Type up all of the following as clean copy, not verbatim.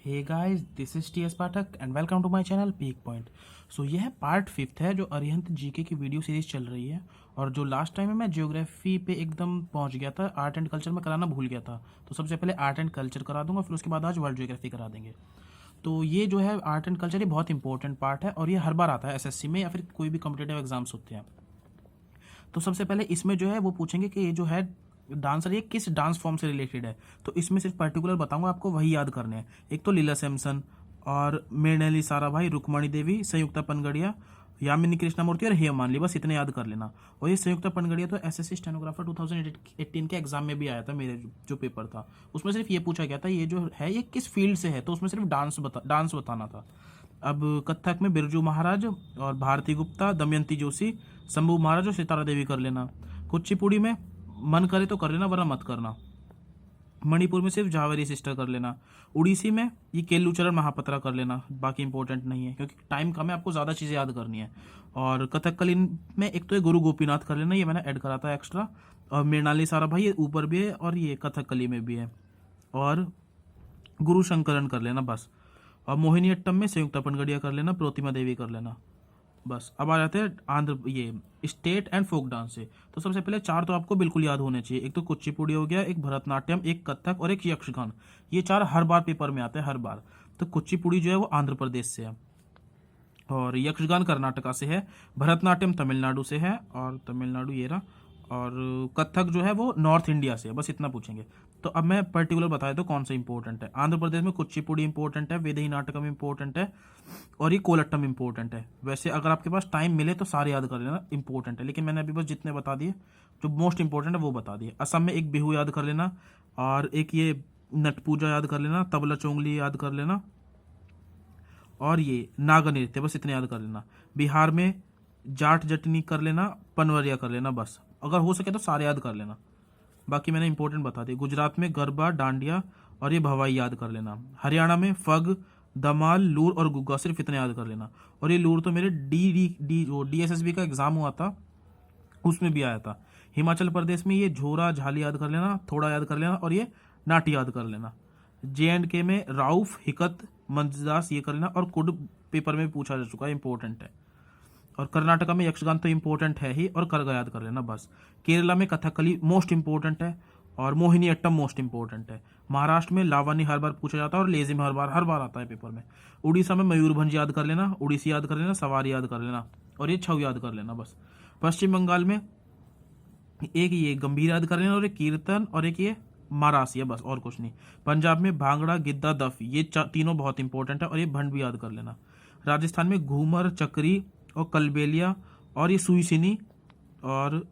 Hey guys, this is T S Pathak and welcome to my channel peak point. So यह part 5 है जो Arihant GK की video series चल रही है। और जो लास्ट टाइम है मैं ज्योग्राफी पे एकदम पहुंच गया था, आर्ट एंड कल्चर में कराना भूल गया था। तो सबसे पहले आर्ट एंड कल्चर करा दूंगा, फिर उसके बाद आज वर्ल्ड ज्योग्राफी करा देंगे। तो ये जो है आर्ट एंड कल्चर, ये बहुत इंपॉर्टेंट पार्ट है और ये हर बार आता है एसएससी में या फिर कोई भी कॉम्पिटेटिव एग्जाम्स होते हैं। तो सबसे पहले इसमें जो है वो पूछेंगे कि ये जो है डांसर, ये किस डांस फॉर्म से रिलेटेड है। तो इसमें सिर्फ पर्टिकुलर बताऊंगा, आपको वही याद करने हैं। एक तो लीला सैमसन और मृणाली साराभाई, रुक्मणी देवी, संयुक्ता पनगड़िया, यामिनी कृष्णामूर्ति और हेमा मालिनी, बस इतने याद कर लेना। और ये संयुक्ता पनगड़िया तो एसएससी स्टेनोग्राफर 2018 के एग्जाम में भी आया था, मेरे जो पेपर था उसमें सिर्फ ये पूछा गया था ये जो है ये किस फील्ड से है, तो उसमें सिर्फ डांस बताना था। अब कथक में बिरजू महाराज और भारती गुप्ता, दमयंती जोशी, शंभू महाराज और सितारा देवी कर लेना। कुचिपुड़ी में मन करे तो कर लेना, वरना मत करना। मणिपुर में सिर्फ झावेरी सिस्टर कर लेना। उड़ीसी में ये केलुचरण महापत्रा कर लेना, बाकी इंपॉर्टेंट नहीं है क्योंकि टाइम कम है, आपको ज़्यादा चीज़ें याद करनी है। और कथकली में एक तो ये गुरु गोपीनाथ कर लेना, ये मैंने ऐड करा था एक्स्ट्रा। और मृणाली साराभाई ये ऊपर भी है और ये कथकली में भी है। और गुरु शंकरन कर लेना बस। और मोहिनी अट्टम में संयुक्ता पनगड़िया कर लेना, प्रोतिमा देवी कर लेना बस। अब आ जाते हैं आंध्र ये स्टेट एंड फोक डांस से। तो सबसे पहले चार तो आपको बिल्कुल याद होने चाहिए। एक तो कुचिपुड़ी हो गया, एक भरतनाट्यम, एक कथक और एक यक्षगान। ये चार हर बार पेपर में आते हैं, हर बार। तो कुचिपुड़ी जो है वो आंध्र प्रदेश से है और यक्षगान कर्नाटका से है। भरतनाट्यम तमिलनाडु से है और तमिलनाडु ये रहा। और कथक जो है वो नॉर्थ इंडिया से है, बस इतना पूछेंगे। तो अब मैं पर्टिकुलर बताया तो कौन सा इंपॉर्टेंट है। आंध्र प्रदेश में कुचिपुड़ी इंपॉर्टेंट है, वेदही नाटकम इंपॉर्टेंट है और ये कोलट्टम इंपॉर्टेंट है। वैसे अगर आपके पास टाइम मिले तो सारे याद कर लेना, इंपॉर्टेंट है, लेकिन मैंने अभी बस जितने बता दिए जो मोस्ट इंपॉर्टेंट है वो बता दिए। असम में एक बिहू याद कर लेना और एक ये नट पूजा याद कर लेना, तबला चोंगली याद कर लेना और ये नागा नृत्य, बस इतने याद कर लेना। बिहार में जाट जटनी कर लेना, पनवरिया कर लेना बस। अगर हो सके तो सारे याद कर लेना, बाकी मैंने इंपॉर्टेंट बता दिए। गुजरात में गरबा, डांडिया और ये भवाई याद कर लेना। हरियाणा में फग, दमाल, लूर और गुग्गा, सिर्फ इतने याद कर लेना। और ये लूर तो मेरे डीएसएसबी का एग्जाम हुआ था उसमें भी आया था। हिमाचल प्रदेश में ये झोरा झाली याद कर लेना, थोड़ा याद कर लेना और ये नाटी याद कर लेना। JNK में राउफ, हिकत, मंजदास ये कर लेना और कुड पेपर में पूछा जा चुका है, इंपॉर्टेंट है। और कर्नाटका में यक्षगान तो इंपॉर्टेंट है ही और करगा याद कर लेना बस। केरला में कथकली मोस्ट इंपॉर्टेंट है और मोहिनी अट्टम मोस्ट इंपॉर्टेंट है। महाराष्ट्र में लावनी हर बार पूछा जाता है और लेजिम हर बार आता है पेपर में। उड़ीसा में मयूरभंज याद कर लेना, उड़ीसी याद कर लेना, सवारी याद कर लेना और ये छऊ याद कर लेना बस। पश्चिम बंगाल में एक ये गंभीर याद कर लेना और एक कीर्तन और एक ये मारासी है, बस और कुछ नहीं। पंजाब में भांगड़ा, गिद्दा, दफ, ये तीनों बहुत इंपॉर्टेंट है और ये भंड भी याद कर लेना। राजस्थान में घूमर, चक्री और कलबेलिया और ये सुईसिनी और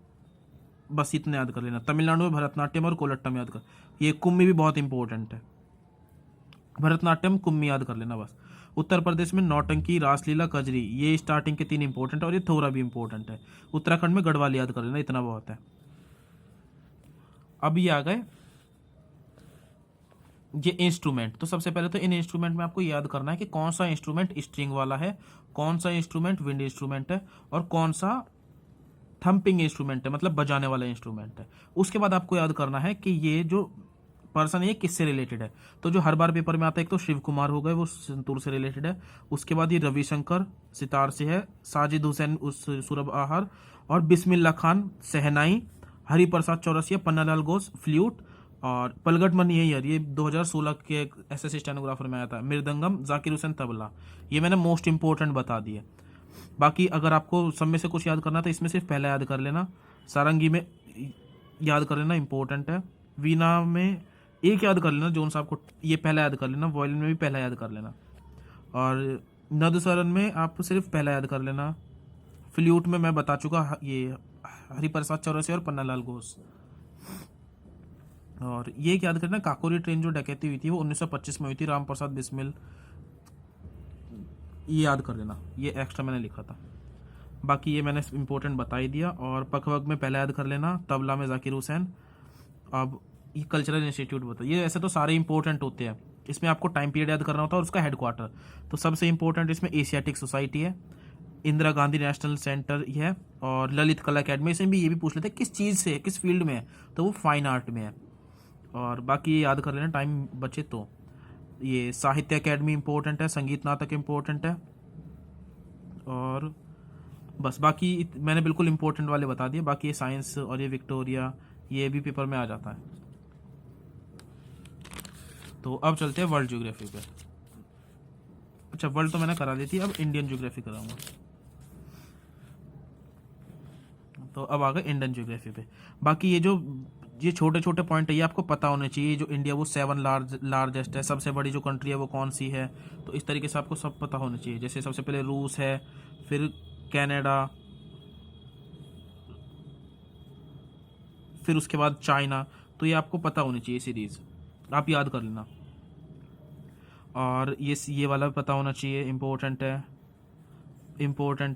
बस इतने याद कर लेना। तमिलनाडु में भरतनाट्यम और कोलट्टम याद कर, ये कुम्मी भी बहुत इंपॉर्टेंट है, भरतनाट्यम कुम्मी याद कर लेना बस। उत्तर प्रदेश में नौटंकी, रासलीला, कजरी, ये स्टार्टिंग के 3 इंपॉर्टेंट और ये थोड़ा भी इंपॉर्टेंट है। उत्तराखंड में गढ़वाल याद कर लेना, इतना बहुत है। अब ये आ गए ये इंस्ट्रूमेंट। तो सबसे पहले तो इन इंस्ट्रूमेंट में आपको याद करना है कि कौन सा इंस्ट्रूमेंट स्ट्रिंग वाला है, कौन सा इंस्ट्रूमेंट विंड इंस्ट्रूमेंट है और कौन सा थम्पिंग इंस्ट्रूमेंट है, मतलब बजाने वाला इंस्ट्रूमेंट है। उसके बाद आपको याद करना है कि ये जो पर्सन है किससे रिलेटेड है। तो जो हर बार पेपर में आता है, एक तो शिव कुमार हो गए, वो संतूर से रिलेटेड है। उसके बाद ये रविशंकर सितार से है, साजिद हुसैन उस सुरब आहार और बिस्मिल्लाह खान सहनाई, हरिप्रसाद चौरसिया, पन्नालाल घोष फ्लूट और पलगट मन ये 2016 के एसएससी स्टेनोग्राफर में आया था। मृदंगम, जाकिर हुसैन तबला, ये मैंने मोस्ट इंपॉर्टेंट बता दिए। बाकी अगर आपको सब में से कुछ याद करना तो इसमें सिर्फ पहला याद कर लेना। सारंगी में याद कर लेना, इंपॉर्टेंट है। वीणा में एक याद कर लेना, जोन साहब को ये पहला याद कर लेना। वॉयलिन में भी पहला याद कर लेना। और नदसरन में आप सिर्फ पहला याद कर लेना। फ्लूट में मैं बता चुका, ये हरिप्रसाद चौरसिया और पन्नालाल घोष। और ये याद करना, काकोरी ट्रेन जो डकैती हुई थी वो 1925 में हुई थी, राम प्रसाद बिस्मिल, ये याद कर लेना, ये एक्स्ट्रा मैंने लिखा था। बाकी ये मैंने इंपॉर्टेंट बता ही दिया। और पखवग में पहला याद कर लेना, तबला में जाकिर हुसैन। अब ये कल्चरल इंस्टीट्यूट बता, ये ऐसे तो सारे इंपॉर्टेंट होते हैं, इसमें आपको टाइम पीरियड याद करना होता है और उसका हेडक्वार्टर। तो सबसे इंपॉर्टेंट इसमें एशियाटिक सोसाइटी है, इंदिरा गांधी नेशनल सेंटर है और ललित कला अकेडमी। इसमें भी ये भी पूछ लेते हैं किस चीज़ से, किस फील्ड में है, तो वो फाइन आर्ट में है। और बाकी ये याद कर लेना टाइम बचे तो। ये साहित्य अकेडमी इम्पोर्टेंट है, संगीत नाटक इम्पोर्टेंट है, और बस बाकी मैंने बिल्कुल इम्पोर्टेंट वाले बता दिए। बाकी ये साइंस और ये विक्टोरिया ये भी पेपर में आ जाता है। तो अब चलते हैं वर्ल्ड ज्योग्राफी पे। अच्छा, वर्ल्ड तो मैंने करा दी थी, अब इंडियन ज्योग्राफी कराऊंगा। तो अब आ गए इंडियन ज्योग्राफी पे। बाकी ये छोटे छोटे पॉइंट है ये आपको पता होने चाहिए। जो इंडिया वो 7 लार्जेस्ट है, सबसे बड़ी जो कंट्री है वो कौन सी है, तो इस तरीके से आपको सब पता होना चाहिए। जैसे सबसे पहले रूस है, फिर कनाडा, फिर उसके बाद चाइना। तो ये आपको पता होनी चाहिए सीरीज, आप याद कर लेना। और ये वाला पता होना चाहिए, इम्पोर्टेंट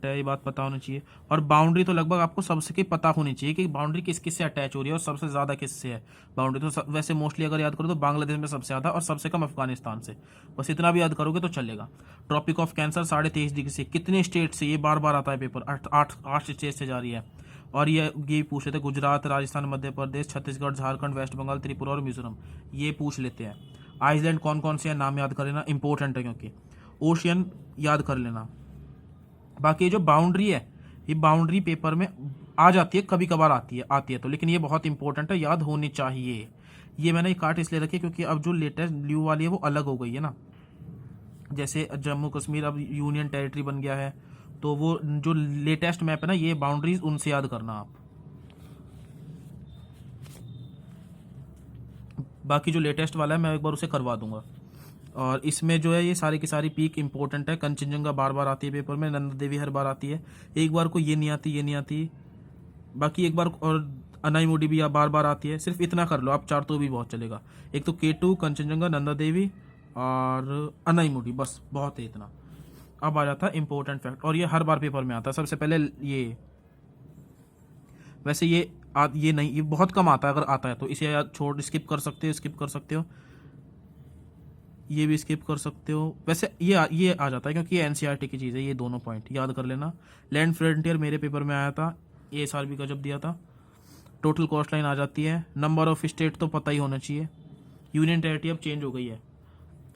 है, ये बात पता होनी चाहिए। और बाउंड्री तो लगभग आपको सबसे की पता होनी चाहिए कि बाउंड्री किस किस से अटैच हो रही है और सबसे ज़्यादा किस से है बाउंड्री। तो वैसे मोस्टली अगर याद करो तो बांग्लादेश में सबसे ज़्यादा और सबसे कम अफगानिस्तान से। बस इतना भी याद करोगे तो चलेगा। ट्रॉपिक ऑफ कैंसर 23.5 डिग्री से कितने स्टेट से, ये बार बार आता है पेपर, 8 स्टेट से जा रही है। और ये पूछ लेते हैं गुजरात, राजस्थान, मध्य प्रदेश, छत्तीसगढ़, झारखंड, वेस्ट बंगाल, त्रिपुरा और मिजोरम, ये पूछ लेते हैं। आइसलैंड कौन कौन से हैं, नाम याद कर लेना, इंपॉर्टेंट है क्योंकि। ओशियन याद कर लेना। बाकी जो बाउंड्री है, ये बाउंड्री पेपर में आ जाती है, कभी कभार आती है तो, लेकिन ये बहुत इंपॉर्टेंट है, याद होनी चाहिए। ये मैंने ये काट इसलिए रखी क्योंकि अब जो लेटेस्ट ल्यू वाली है वो अलग हो गई है ना। जैसे जम्मू कश्मीर अब यूनियन टेरिटरी बन गया है, तो वो जो लेटेस्ट मैप है ना, ये बाउंड्रीज उनसे याद करना आप। बाकी जो लेटेस्ट वाला है मैं एक बार उसे करवा दूंगा। और इसमें जो है ये सारी की सारी पीक इंपॉर्टेंट है। कंचनजंगा बार बार आती है पेपर में, नंदा देवी हर बार आती है, एक बार को ये नहीं आती। बाकी एक बार और अनाईमुडी भी बार बार आती है। सिर्फ इतना कर लो आप, 4 तो भी बहुत चलेगा। एक तो K2, कंचनजंगा, नंदा देवी और अनाईमुडी, बस बहुत है इतना। अब आ जाता है इंपॉर्टेंट फैक्ट, और ये हर बार पेपर में आता है। सबसे पहले ये, वैसे ये नहीं, ये बहुत कम आता है, अगर आता है तो इसे स्किप कर सकते हो, ये भी स्किप कर सकते हो। वैसे ये आ जाता है क्योंकि ये एनसीईआरटी की चीज़ है। ये दोनों पॉइंट याद कर लेना। लैंड फ्रंटियर मेरे पेपर में आया था, ASRB का जब दिया था। टोटल कॉस्ट लाइन आ जाती है। नंबर ऑफ स्टेट तो पता ही होना चाहिए। यूनियन टेरिटरी अब चेंज हो गई है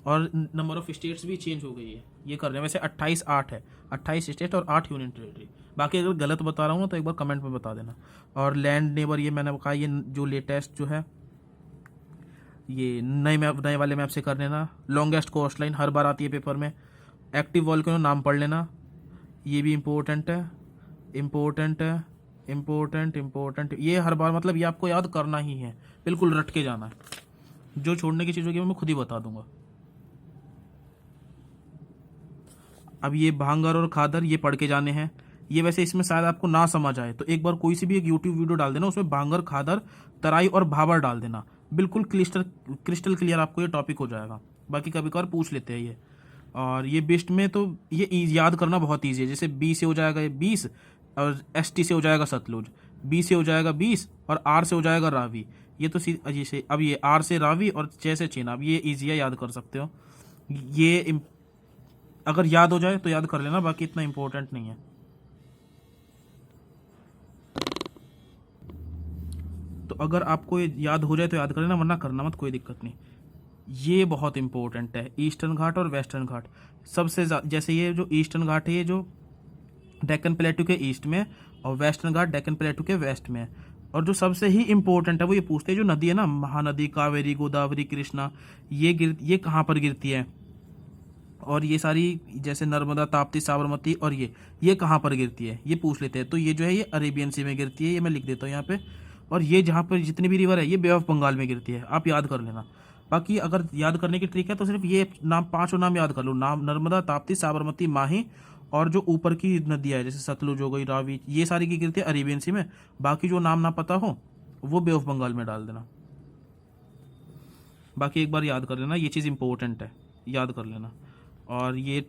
और नंबर ऑफ स्टेट्स भी चेंज हो गई है। ये कर रहे हैं वैसे 28 है, 28 स्टेट और 8 यूनियन टेरिटरी। बाकी अगर गलत बता रहा हूँ तो एक बार कमेंट में बता देना। और लैंड नेबर ये मैंने कहा, ये जो लेटेस्ट जो है ये नए वाले मैप से कर लेना। लॉन्गेस्ट कोस्ट लाइन हर बार आती है पेपर में। एक्टिव वॉल्केनो नाम पढ़ लेना, ये भी इम्पोर्टेंट है। ये हर बार मतलब ये आपको याद करना ही है, बिल्कुल रट के जाना है। जो छोड़ने की चीज़ होगी मैं खुद ही बता दूंगा। अब ये भांगर और खादर ये पढ़ के जाने हैं। ये वैसे इसमें शायद आपको ना समझ आए तो एक बार कोई सी भी एक यूट्यूब वीडियो डाल देना, उसमें भांगर, खादर, तराई और भाबर डाल देना, बिल्कुल क्रिस्टल क्लियर आपको ये टॉपिक हो जाएगा। बाकी कभी कभार पूछ लेते हैं ये। और ये बिस्ट में तो ये याद करना बहुत ईजी है। जैसे बी से हो जाएगा ये 20 और ST से हो जाएगा सतलुज, B से हो जाएगा 20 और R से हो जाएगा रावी। ये तो जैसे अब ये R से रावी और च से चेनाब, ये ईजी है, याद कर सकते हो। ये अगर याद हो जाए तो याद कर लेना, बाकी इतना इंपॉर्टेंट नहीं है। तो अगर आपको याद हो जाए तो याद कर लेना, वरना करना मत, कोई दिक्कत नहीं। ये बहुत इंपॉर्टेंट है, ईस्टर्न घाट और वेस्टर्न घाट। सबसे जैसे ये जो ईस्टर्न घाट है ये जो डेक्कन प्लेटू के ईस्ट में, और वेस्टर्न घाट डेक्कन प्लेटू के वेस्ट में। और जो सबसे ही इंपॉर्टेंट है वो ये पूछते हैं, जो नदी है ना, महानदी, कावेरी, गोदावरी, कृष्णा, ये कहाँ पर गिरती है। और ये सारी जैसे नर्मदा, ताप्ती, साबरमती, और ये कहाँ पर गिरती है, ये पूछ लेते हैं। तो ये जो है ये अरेबियन सी में गिरती है, ये मैं लिख देता हूँ यहाँ पे। और ये जहाँ पर जितनी भी रिवर है ये बे ऑफ बंगाल में गिरती है, आप याद कर लेना। बाकी अगर याद करने की ट्रिक है तो सिर्फ ये नाम, 5 नाम याद कर लो। नाम नर्मदा, ताप्ती, साबरमती, माही, और जो ऊपर की नदियाँ है जैसे सतलुज हो गई, रावी, ये सारी की गिरती है अरेबियन सी में। बाकी जो नाम ना पता हो वो बे ऑफ बंगाल में डाल देना। बाकी एक बार याद कर लेना, ये चीज़ इंपॉर्टेंट है, याद कर लेना। और ये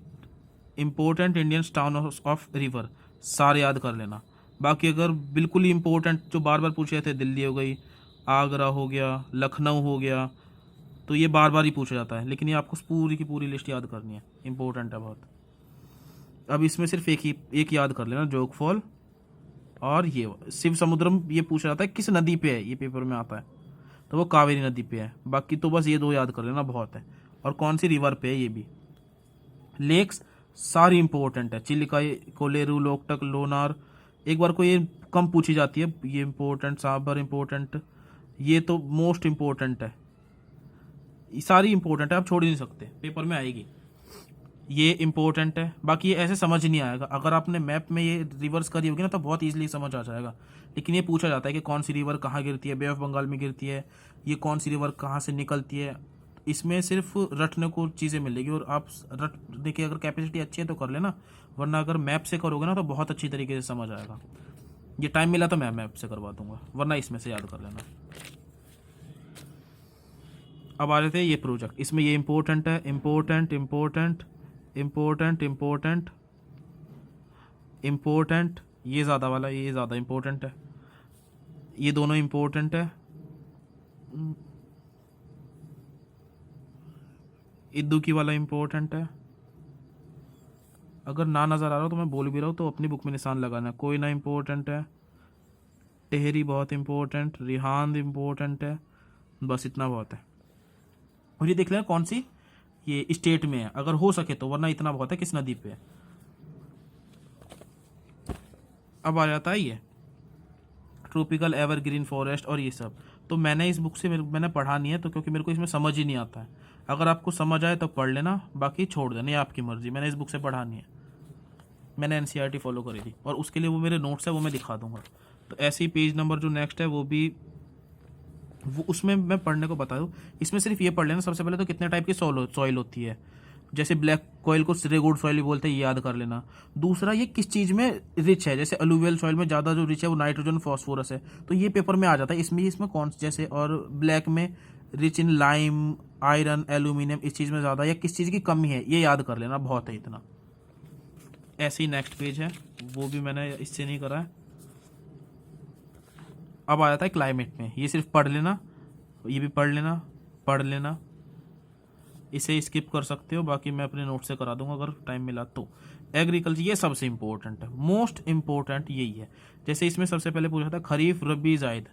important Indian town of river सारे याद कर लेना। बाकी अगर बिल्कुल ही इम्पोर्टेंट जो बार बार पूछे थे, दिल्ली हो गई, आगरा हो गया, लखनऊ हो गया, तो ये बार बार ही पूछा जाता है, लेकिन ये आपको पूरी की पूरी लिस्ट याद करनी है, इम्पोर्टेंट है बहुत। अब इसमें सिर्फ एक याद कर लेना, जोग फॉल। और ये शिव समुद्रम ये पूछा जाता है किस नदी पे है, ये पेपर में आता है, तो वो कावेरी नदी पे है। बाकी तो बस ये 2 याद कर लेना बहुत है। और कौन सी रिवर पे है ये भी। लेक्स सारी इंपॉर्टेंट है, चिलिका, कोलेरू, लोकटक, लोनार। एक बार को ये कम पूछी जाती है, ये इंपॉर्टेंट, साबर इंपॉर्टेंट, ये तो मोस्ट इंपॉर्टेंट है, ये सारी इंपॉर्टेंट है, आप छोड़ ही नहीं सकते, पेपर में आएगी। ये इंपॉर्टेंट है, बाकी ये ऐसे समझ नहीं आएगा। अगर आपने मैप में ये रिवर्स करी होगी ना तो बहुत ईजिली समझ आ जाएगा। लेकिन ये पूछा जाता है कि कौन सी रिवर कहाँ गिरती है, बे ऑफ बंगाल में गिरती है, ये कौन सी रिवर कहाँ से निकलती है। इसमें सिर्फ रटने को चीज़ें मिलेगी, और आप रट देखिए, अगर कैपेसिटी अच्छी है तो कर लेना, वरना अगर मैप से करोगे ना तो बहुत अच्छी तरीके से समझ आएगा। ये टाइम मिला तो मैं मैप से करवा दूंगा, वरना इसमें से याद कर लेना। अब आ रहे थे ये प्रोजेक्ट, इसमें ये इंपॉर्टेंट है, important important important important important, ये ज़्यादा वाला, ये ज़्यादा इंपॉर्टेंट है, ये दोनों इंपॉर्टेंट है। इद्दूकी वाला इंपॉर्टेंट है। अगर ना नज़र आ रहा हो तो मैं बोल भी रहा हूँ तो अपनी बुक में निशान लगाना। कोई ना इंपॉर्टेंट है, टेहरी बहुत इंपॉर्टेंट, रिहांद इंपॉर्टेंट है, बस इतना बहुत है। और ये देख लेना कौन सी ये स्टेट में है, अगर हो सके तो, वरना इतना बहुत है किस नदी पे है। अब आ जाता है ये ट्रॉपिकल एवरग्रीन फॉरेस्ट और ये सब। तो मैंने इस बुक से मैंने पढ़ा नहीं है, तो क्योंकि मेरे को इसमें समझ ही नहीं आता है। अगर आपको समझ आए तो पढ़ लेना, बाकी छोड़ देना, ये आपकी मर्जी। मैंने इस बुक से पढ़ा नहीं है, मैंने एनसीईआरटी फॉलो करी थी, और उसके लिए वो मेरे नोट्स है, वो मैं दिखा दूंगा। तो ऐसे ही पेज नंबर जो नेक्स्ट है वो उसमें मैं पढ़ने को बता दूँ। इसमें सिर्फ ये पढ़ लेना सबसे पहले तो कितने टाइप की सॉइल होती है। जैसे ब्लैक सॉइल को रेगुड सॉइल भी बोलते हैं, ये याद कर लेना। दूसरा, ये किस चीज़ में रिच है, जैसे अलुवियल सॉइल में ज़्यादा जो रिच है वो नाइट्रोजन फॉस्फोरस है, तो ये पेपर में आ जाता है। इसमें कौन जैसे, और ब्लैक में rich in lime, iron, aluminium, इस चीज़ में ज़्यादा, या किस चीज़ की कमी है, ये याद कर लेना, बहुत है इतना। ऐसे ही नेक्स्ट पेज है, वो भी मैंने इससे नहीं करा है। अब आ जाता है क्लाइमेट में, ये सिर्फ पढ़ लेना, ये भी पढ़ लेना, इसे स्किप कर सकते हो, बाकी मैं अपने नोट से करा दूंगा अगर टाइम मिला तो। एग्रीकल्चर, ये सबसे इंपॉर्टेंट है, मोस्ट इंपॉर्टेंट यही है। जैसे इसमें सबसे पहले पूछा था खरीफ, रबी, जायद,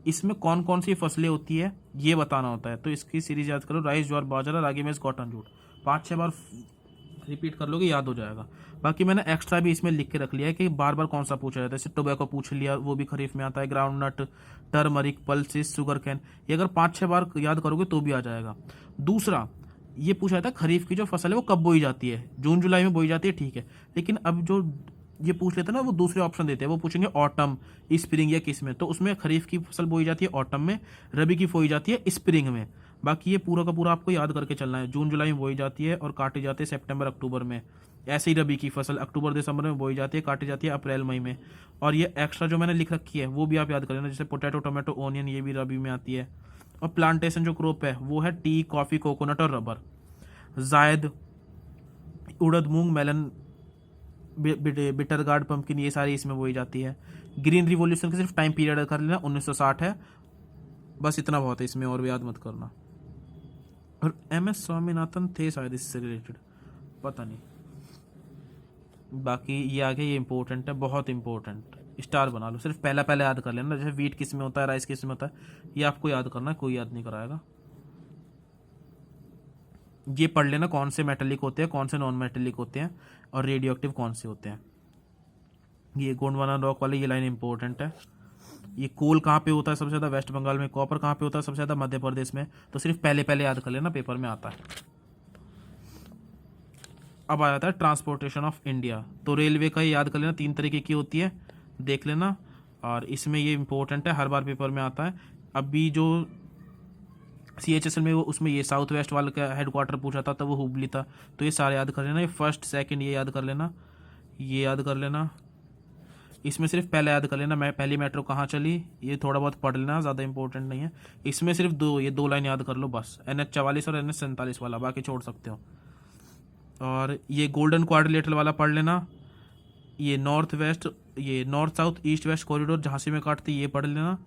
इसमें कौन कौन सी फसलें होती है ये बताना होता है। तो इसकी सीरीज याद करो, राइस, ज्वार, बाजरा, रागी, मेज, कॉटन, जूट, 5-6 बार रिपीट कर लोगे, याद हो जाएगा। बाकी मैंने एक्स्ट्रा भी इसमें लिख के रख लिया है कि बार बार कौन सा पूछा जाता है। जैसे टोबैको पूछ लिया, वो भी खरीफ में आता है, ground nut, turmeric, pulses, sugar cane, ये अगर 5-6 बार याद करोगे तो भी आ जाएगा। दूसरा, ये पूछा जाता है खरीफ की जो फसल है वो कब बोई जाती है, जून जुलाई में बोई जाती है, ठीक है। लेकिन अब जो ये पूछ लेते हैं ना, वो दूसरे ऑप्शन देते हैं, वो पूछेंगे ऑटम, स्प्रिंग या किस में, तो उसमें खरीफ की फसल बोई जाती है ऑटम में, रबी की बोई जाती है स्प्रिंग में। बाकी ये पूरा का पूरा आपको याद करके चलना है। जून जुलाई में बोई जाती है और काटी जाती है सितंबर अक्टूबर में। ऐसे ही रबी की फसल अक्टूबर दिसंबर में बोई जाती है, काटी जाती है अप्रैल मई में। और ये एक्स्ट्रा जो मैंने लिख रखी है वो भी आप याद कर लेना, जैसे पोटैटो, टोमेटो, ओनियन, ये भी रबी में आती है। और प्लांटेशन जो क्रॉप है वो है टी, कॉफी, कोकोनट और रबर। जायद, उड़द, मूंग, मेलन, बिटर गार्ड, पंपकिन, ये सारी इसमें बोई जाती है। ग्रीन रिवॉल्यूशन का सिर्फ टाइम पीरियड कर लेना, 1960 है, बस इतना बहुत है, इसमें और भी याद मत करना। और MS स्वामीनाथन थे शायद इससे रिलेटेड, पता नहीं। बाकी ये आगे ये इंपॉर्टेंट है, बहुत इंपॉर्टेंट, स्टार बना लो, सिर्फ पहला पहले याद कर लेना। जैसे वीट किस में होता है, राइस किस में होता है, ये आपको याद करना है, कोई याद नहीं कराएगा। ये पढ़ लेना कौन से मेटेलिक होते हैं, कौन से नॉन मेटेलिक होते हैं, और रेडियो एक्टिव कौन से होते हैं। ये गोंडवाना रॉक वाले ये लाइन इंपॉर्टेंट है। ये कोल कहाँ पे होता है सबसे ज़्यादा, वेस्ट बंगाल में। कॉपर कहाँ पे होता है सबसे ज़्यादा, मध्य प्रदेश में। तो सिर्फ पहले पहले याद कर लेना, पेपर में आता है। अब आ जाता है ट्रांसपोर्टेशन ऑफ इंडिया, तो रेलवे का ही याद कर लेना, 3 तरीके की होती है, देख लेना। और इसमें ये इंपॉर्टेंट है, हर बार पेपर में आता है। अभी जो CHSL में वो उसमें ये साउथ वेस्ट वाले का हेडक्वार्टर पूछा था, तब वो हुबली था, तो ये सारे याद कर लेना। ये फर्स्ट सेकंड ये याद कर लेना, ये याद कर लेना। इसमें सिर्फ पहले याद कर लेना, पहली मेट्रो कहाँ चली, ये थोड़ा बहुत पढ़ लेना, ज़्यादा इंपॉर्टेंट नहीं है। इसमें सिर्फ ये दो लाइन याद कर लो बस, NH 44 और NH 47 वाला, बाकी छोड़ सकते हो। और ये गोल्डन क्वाड्रिलेटरल वाला पढ़ लेना। ये नॉर्थ वेस्ट, ये north south east west corridor Jhansi में काटती, ये पढ़ लेना।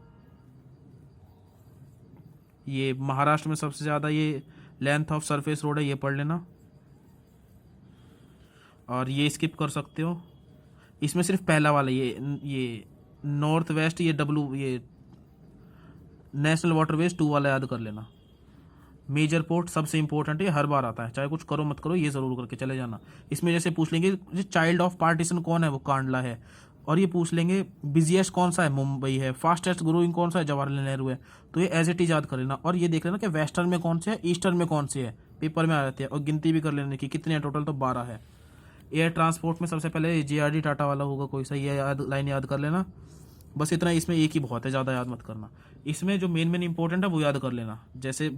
ये महाराष्ट्र में सबसे ज़्यादा ये लेंथ ऑफ सरफेस रोड है, ये पढ़ लेना। और ये स्किप कर सकते हो, इसमें सिर्फ पहला वाला ये नॉर्थ वेस्ट, ये नेशनल वाटरवेज 2 वाला याद कर लेना। मेजर पोर्ट सबसे इंपॉर्टेंट है, हर बार आता है, चाहे कुछ करो मत करो ये जरूर करके चले जाना। इसमें जैसे पूछ लेंगे चाइल्ड ऑफ पार्टीशन कौन है, वो कांडला है। और ये पूछ लेंगे बिजिएस्ट कौन सा है, मुंबई है। फास्टेस्ट ग्रोइंग कौन सा है, जवाहरलाल नेहरू है। तो ये एज इट इज याद कर लेना। और ये देख लेना कि वेस्टर्न में कौन से है, ईस्टर्न में कौन से है, पेपर में आ जाते हैं। और गिनती भी कर लेने की कितने हैं टोटल, तो 12 है। एयर ट्रांसपोर्ट में सबसे पहले JRD टाटा वाला होगा कोई सा, ये लाइन याद कर लेना। बस इतना, इसमें एक ही बहुत है, ज़्यादा याद मत करना। इसमें जो मेन इंपॉर्टेंट है वो याद कर लेना, जैसे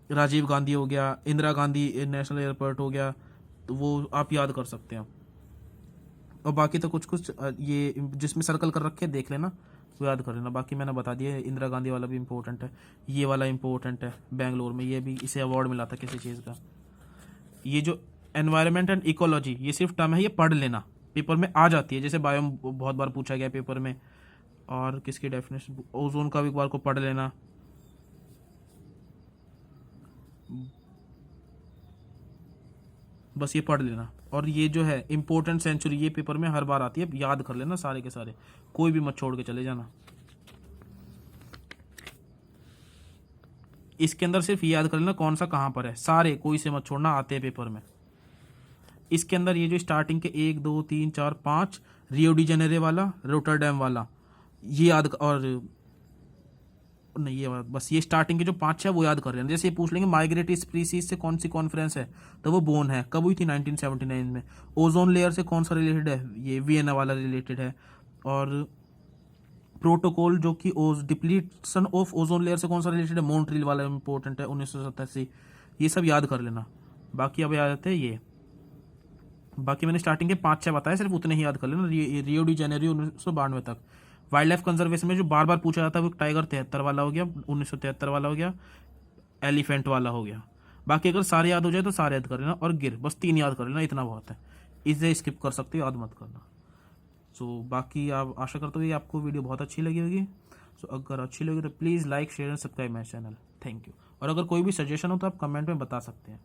राजीव गांधी हो गया, इंदिरा गांधी नेशनल एयरपोर्ट हो गया, तो वो आप याद कर सकते हैं। और बाकी तो कुछ कुछ ये जिसमें सर्कल कर रखे देख लेना, वो याद कर लेना। बाकी मैंने बता दिया, इंदिरा गांधी वाला भी इंपॉर्टेंट है, ये वाला इंपॉर्टेंट है, बेंगलोर में ये भी, इसे अवार्ड मिला था किसी चीज़ का। ये जो एनवायरनमेंट एंड इकोलॉजी, ये सिर्फ टर्म है, ये पढ़ लेना, पेपर में आ जाती है। जैसे बायो बहुत बार पूछा गया पेपर में। और किसकी डेफिनेशन, ओजोन का भी एक बार को पढ़ लेना। बस ये पढ़ लेना। और ये जो है इंपॉर्टेंट सेंचुरी, ये पेपर में हर बार आती है, याद कर लेना सारे के सारे, कोई भी मत छोड़ के चले जाना। इसके अंदर सिर्फ ये याद कर लेना कौन सा कहाँ पर है, सारे कोई से मत छोड़ना, आते हैं पेपर में। इसके अंदर ये जो स्टार्टिंग के 1 2 3 4 5 रियो डी जेनेरो वाला, रोटरडैम वाला, ये याद, और नहीं ये बस ये स्टार्टिंग के जो 5 है वो याद कर लेना। जैसे ये पूछ लेंगे माइग्रेटरी स्पीसीज से कौन सी कॉन्फ्रेंस है, तो वो बोन है, कब हुई थी 1979 में। ओजोन लेयर से कौन सा रिलेटेड है, ये वियना वाला रिलेटेड है। और प्रोटोकॉल जो कि डिप्लीशन ऑफ ओजोन लेयर से कौन सा रिलेटेड है, मॉन्ट्रियल वाला इंपॉर्टेंट है, 1987। ये सब याद कर लेना। बाकी अब याद आते हैं ये, बाकी मैंने स्टार्टिंग के 5-6 बताए, सिर्फ उतने ही याद कर लेना। रियो डी जेनेरो 1992 तक। वाइल्ड लाइफ कंजर्वेशन में जो बार बार पूछा जाता है वो टाइगर 73 वाला हो गया, 1973 वाला हो गया, एलिफेंट वाला हो गया। बाकी अगर सारे याद हो जाए तो सारे याद कर लेना। और गिर, बस 3 याद कर लेना, इतना बहुत है, इसे स्किप कर सकते हो, याद मत करना। सो बाकी आप आशा करते हो ये आपको वीडियो बहुत अच्छी लगी होगी। सो अगर अच्छी लगी तो please like share and subscribe my channel. Thank you. और अगर कोई भी सजेशन हो तो आप कमेंट में बता सकते हैं।